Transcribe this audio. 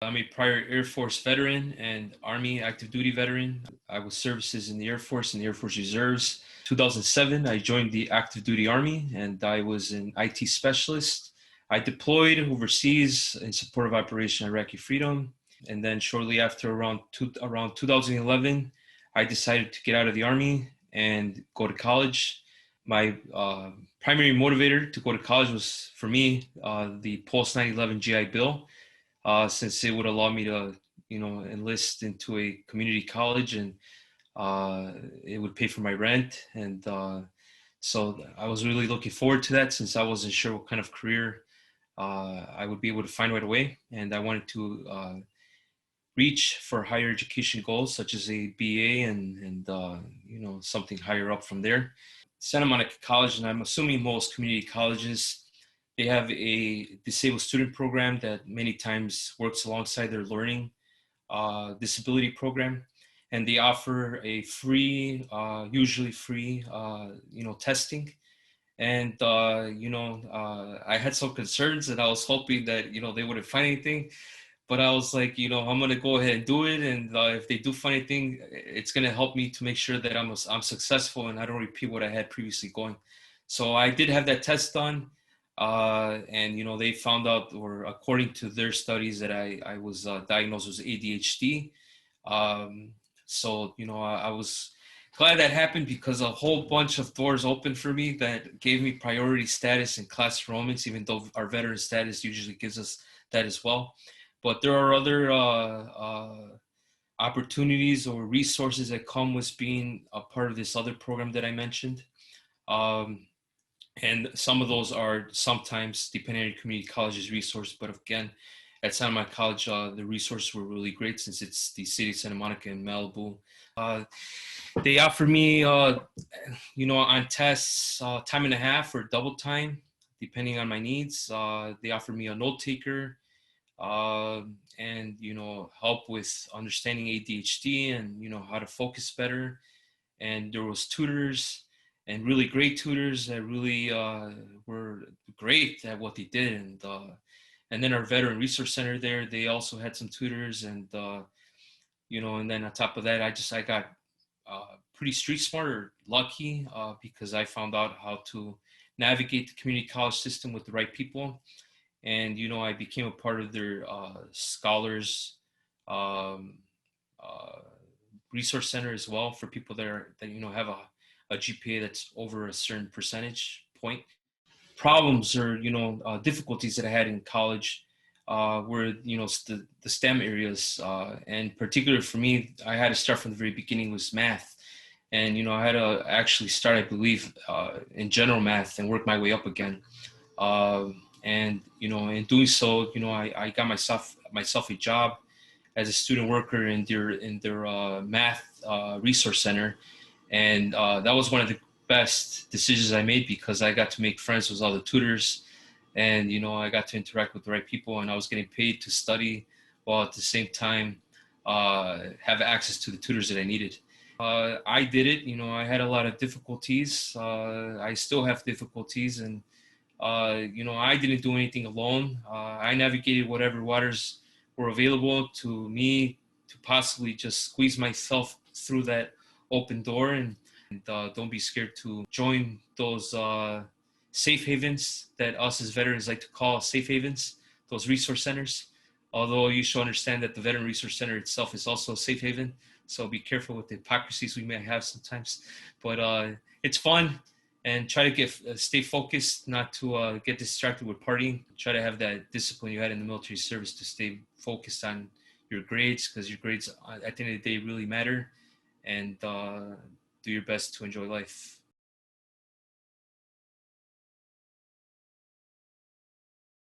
I'm a prior Air Force veteran and Army active duty veteran. I was services in the Air Force and the Air Force Reserves. 2007, I joined the active duty Army and I was an IT specialist. I deployed overseas in support of Operation Iraqi Freedom. And then shortly after, around 2011, I decided to get out of the Army and go to college. My primary motivator to go to college was, for me, the post 9/11 GI Bill, since it would allow me to, enlist into a community college, and it would pay for my rent. And so I was really looking forward to that, since I wasn't sure what kind of career I would be able to find right away. And I wanted to reach for higher education goals, such as a BA and something higher up from there. Santa Monica College, and I'm assuming most community colleges, they have a disabled student program that many times works alongside their learning disability program, and they offer a free, usually free, testing. And I had some concerns, and I was hoping that they wouldn't find anything. But I was like, I'm gonna go ahead and do it, and if they do find anything, it's gonna help me to make sure that I'm successful and I don't repeat what I had previously going. So I did have that test done, and they found out, or according to their studies, that I was diagnosed with ADHD. So I was glad that happened, because a whole bunch of doors opened for me that gave me priority status in class enrollments, even though our veteran status usually gives us that as well. But there are other opportunities or resources that come with being a part of this other program that I mentioned. And some of those are sometimes depending on community college's resource. But again, at Santa Monica College, the resources were really great, since it's the city of Santa Monica and Malibu. They offered me, on tests, time and a half or double time, depending on my needs. They offered me a note taker, and help with understanding ADHD, and how to focus better. And there was tutors, and really great tutors that really were great at what they did. And then our veteran resource center there, they also had some tutors. And and then on top of that, I got pretty street smart, or lucky, because I found out how to navigate the community college system with the right people. And I became a part of their scholars um, uh, resource center as well, for people that have a GPA that's over a certain percentage point. Problems, or difficulties that I had in college were the STEM areas, and particularly for me, I had to start from the very beginning with math. And I had to actually start, I believe, in general math and work my way up again. And in doing so, I got myself a job as a student worker in their math resource center. And that was one of the best decisions I made, because I got to make friends with all the tutors, and I got to interact with the right people, and I was getting paid to study, while at the same time have access to the tutors that I needed. I did it. I had a lot of difficulties. I still have difficulties, and I didn't do anything alone. I navigated whatever waters were available to me to possibly just squeeze myself through that open door. And don't be scared to join those safe havens that us as veterans like to call safe havens, those resource centers. Although you should understand that the Veteran Resource Center itself is also a safe haven. So be careful with the hypocrisies we may have sometimes. But it's fun, and try to stay focused, not to get distracted with partying. Try to have that discipline you had in the military service to stay focused on your grades, because your grades at the end of the day really matter. And do your best to enjoy life.